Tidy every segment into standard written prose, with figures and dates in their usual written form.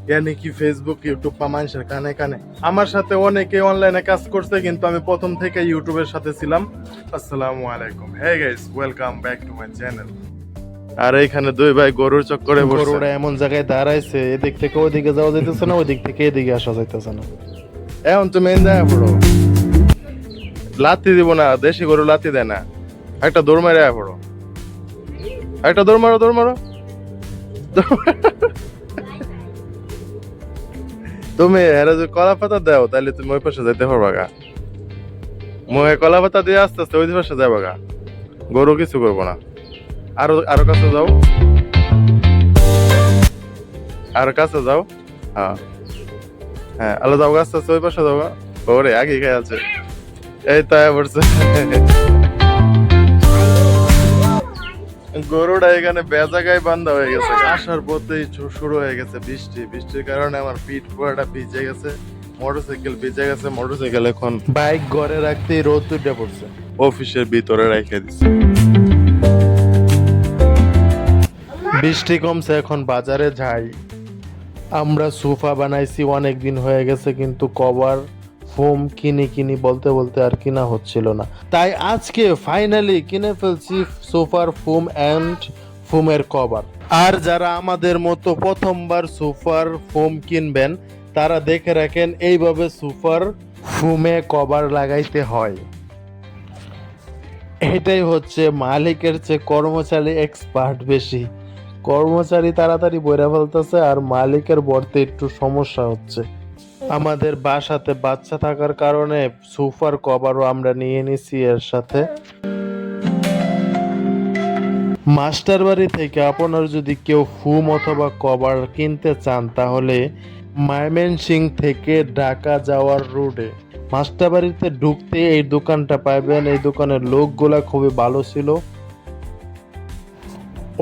ইয়ানি কি Facebook YouTube বা মানুষের কানে কানে। আমার সাথে অনেকে অনলাইনে কাজ করছে, কিন্তু আমি প্রথম থেকে ইউটিউবের সাথে ছিলাম। আসসালামু আলাইকুম, hey guys, welcome back to my channel. আর এইখানে দুই ভাই গরুর চক্করে বসে। গরুটা এমন জায়গায় দাঁড়াইছে, এদিক থেকে ওদিকে যাওয়া যাইতেছে না, ওদিক থেকে এদিকে আসা যাইতেছে না। এখন তুমি যায় পড়ো, লাথি দিব না, দেশি গরু লাথি দেয় না। একটা দৌড় মারে পড়ো, একটা দৌড় মারো, দৌড় মারো। তুমি এরা যদি কলা পাতা দাও তাহলে তুমি ওই পাশে যাইতে পারবা গা। মুখে কলা পাতা দিয়ে আস্তে আস্তে ওই পাশে যাবা গা। গরু কিছু করবো না। আরো আরো কাছে যাও, আরো কাছে যাও। হ্যাঁ হ্যাঁ, আলো যাও, আস্তে আস্তে ওই পাশে যাও। ওরে আগে খাই আছে, এই তো পড়ছে। গরুটা এখানে বেজাগায় বান্ধা হয়ে গেছে। আসার পথেই শুরু হয়ে গেছে বৃষ্টি। বৃষ্টির কারণে আমার পিঠ পুরাটা ভিজে গেছে, মোটরসাইকেল ভিজে গেছে। মোটরসাইকেল এখন বাইক ঘরে রাখতেই রোদ উঠে পড়ছে, অফিসের ভিতরে রেখে দিচ্ছে। বৃষ্টি কমছে, এখন বাজারে যাই। আমরা সোফা বানাইছি, অনেক দিন হয়ে গেছে, কিন্তু কভার ফোম কিনি বলতে বলতে আর কিনা হচ্ছিল না। তাই আজকে ফাইনালি কিনে ফেলছি সোফার ফোম অ্যান্ড ফোমের কভার। আর যারা আমাদের মতো প্রথমবার সোফার ফোম কিনবেন, তারা দেখে রাখেন এইভাবে সোফার ফোমে কভার লাগাইতে হয়। এটাই হচ্ছে মালিকের চেয়ে কর্মচারী এক্সপার্ট বেশি। কর্মচারী তাড়াতাড়ি বইরা ফেলতেছে, আর মালিকের বর্তে একটু সমস্যা হচ্ছে। আমাদের বাসাতে বাচ্চা থাকার কারণে সোফার কভারও আমরা নিয়ে নিছি এর সাথে। মাস্টার বাড়ি থেকে আপনার যদি কেউ ফোম অথবা কভার কিনতে চান, তাহলে ময়মনসিংহ থেকে ঢাকা যাওয়ার রোডে মাস্টার বাড়িতে ঢুকতে এই দোকানটা পাইবেন। এই দোকানের লোকগুলা খুবই ভালো ছিল।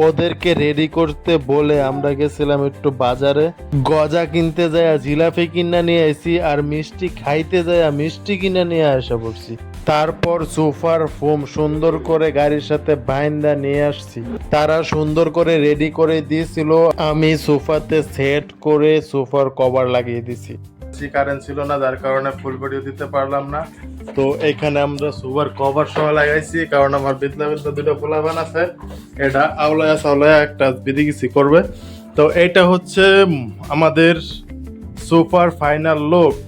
ওদেরকে রেডি করতে বলে আমরা গেছিলাম একটু বাজারে। গজা কিনতে যায় জিলাপি কিনা নিয়ে আসি, আর মিষ্টি খাইতে যায় মিষ্টি কিনে নিয়ে আসা পড়ছি। তারপর সোফার ফোম সুন্দর করে গাড়ির সাথে বাইন্দা নিয়ে আসছি। তারা সুন্দর করে রেডি করে দিয়েছিল, আমি সোফাতে সেট করে সোফার কভার লাগিয়ে দিছি। কারেন্ট ছিল না, যার কারণে ফুল ভিডিও দিতে পারলাম না। তো এখানে আমরা সোফার কভার সহ লাগাইছি, কারণ আমার বিতলা দুটো পোলাপান আছে, এটা আওলায়া সাওলায়া একটা বিদিগিসি করবে। তো এটা হচ্ছে আমাদের সোফার ফাইনাল লুক।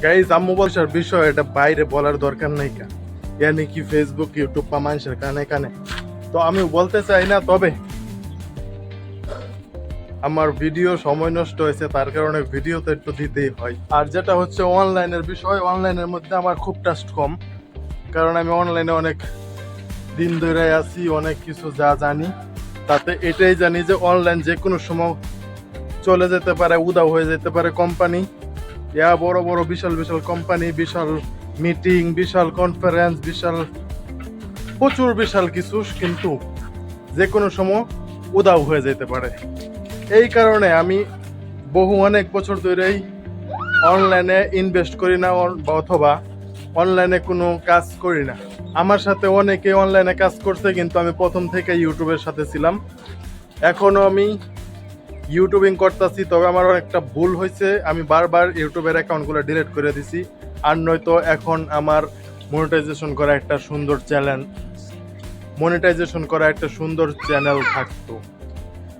গাইজ, আম্মু বলছার বিষয় এটা বাইরে বলার দরকার নাই, কা ইয়ানি কি ফেসবুক ইউটিউব বা মানুষের কানে কানে। তো আমি বলতে চাই না, তবে আমার ভিডিও সময় নষ্ট হয়েছে, তার কারণে ভিডিও তো একটু দিতেই হয়। আর যেটা হচ্ছে অনলাইনের বিষয়, অনলাইনের মধ্যে আমার খুব ট্রাস্ট কম, কারণ আমি অনলাইনে অনেক দিন ধরে আছি, অনেক কিছু যা জানি তাতে এটাই জানি যে অনলাইন যে কোনো সময় চলে যেতে পারে, উদাও হয়ে যেতে পারে। কোম্পানি বড় বড় বিশাল বিশাল কোম্পানি, বিশাল মিটিং, বিশাল কনফারেন্স, প্রচুর বিশাল কিছু, কিন্তু যে কোনো সময় উদাও হয়ে যেতে পারে। এই কারণে আমি অনেক বছর ধরেই অনলাইনে ইনভেস্ট করি না, অথবা অনলাইনে কোনো কাজ করি না। আমার সাথে অনেকে অনলাইনে কাজ করছে, কিন্তু আমি প্রথম থেকে ইউটিউবের সাথে ছিলাম। এখনও আমি ইউটিউবিং করতেছি, তবে আমার একটা ভুল হয়েছে, আমি বারবার ইউটিউবের অ্যাকাউন্টগুলো ডিলিট করে দিছি। আর নয়তো এখন আমার মনিটাইজেশন করা একটা সুন্দর চ্যানেল থাকতো।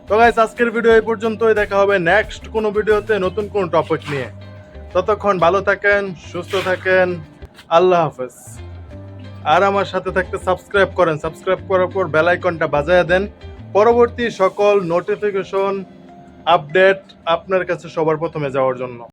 তো গাইস, আজকের ভিডিও এই পর্যন্তই। দেখা হবে নেক্সট কোনো ভিডিওতে নতুন কোনো টপিক নিয়ে। ততক্ষণ ভালো থাকেন, সুস্থ থাকেন, আল্লাহ হাফেজ। আর আমার সাথে থাকতে সাবস্ক্রাইব করেন, সাবস্ক্রাইব করার পর বেল আইকনটা বাজায় দেন, পরবর্তী সকল নোটিফিকেশন আপডেট আপনার কাছে সবার প্রথমে যাওয়ার জন্য।